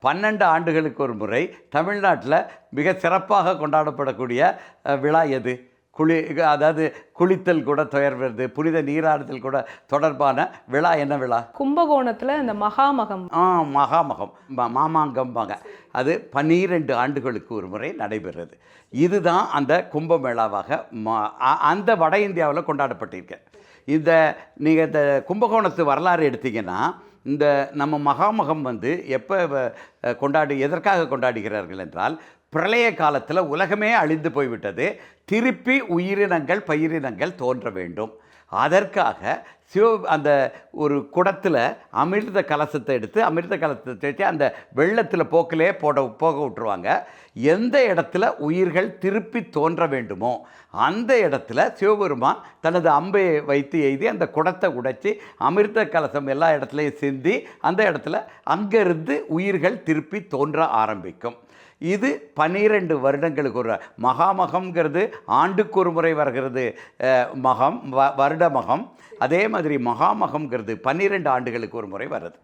12 ஆண்டுகளுக்கு ஒரு முறை தமிழ்நாட்டில் மிக சிறப்பாக கொண்டாடப்படக்கூடிய விழா எது? அதாவது குளித்தல் கூட துயர்வது, புனித நீராடுதல் கூட தொடர்பான விழா என்ன விழா? கும்பகோணத்தில் இந்த மகாமகம். மகாமகம் மாமாங்கம்பாங்க. அது 12 ஆண்டுகளுக்கு ஒரு முறை நடைபெறுறது. இதுதான் அந்த கும்பமேளாவாக அந்த வட இந்தியாவில் கொண்டாடப்பட்டிருக்க. நீங்கள் இந்த கும்பகோணத்து வரலாறு எடுத்தீங்கன்னா, இந்த நம்ம மகாமகம் எப்போ எதற்காக கொண்டாடுகிறார்கள் என்றால், பிரளய காலத்தில் உலகமே அழிந்து போய்விட்டது, திருப்பி உயிரினங்கள் பயிரினங்கள் தோன்ற வேண்டும். அதற்காக அந்த ஒரு குடத்தில் அமிர்த கலசத்தை எடுத்து வச்சு அந்த வெள்ளத்தில் போக்கிலே போக விட்டுருவாங்க. எந்த இடத்துல உயிர்கள் திருப்பி தோன்ற வேண்டுமோ அந்த இடத்துல சிவபெருமான் தனது அம்பை வைத்து எய்தி அந்த குடத்தை உடைச்சி அமிர்த கலசம் எல்லா இடத்துலையும் சிந்தி அந்த இடத்துல அங்கேருந்து உயிர்கள் திருப்பி தோன்ற ஆரம்பிக்கும். இது 12 வருடங்களுக்கு ஒரு மகாமகம்ங்கிறது ஆண்டுக்கு ஒரு முறை வருகிறது. வருட மகம். அதே மாதிரி மகாமகம்ங்கிறது 12 ஆண்டுகளுக்கு ஒரு முறை வருது.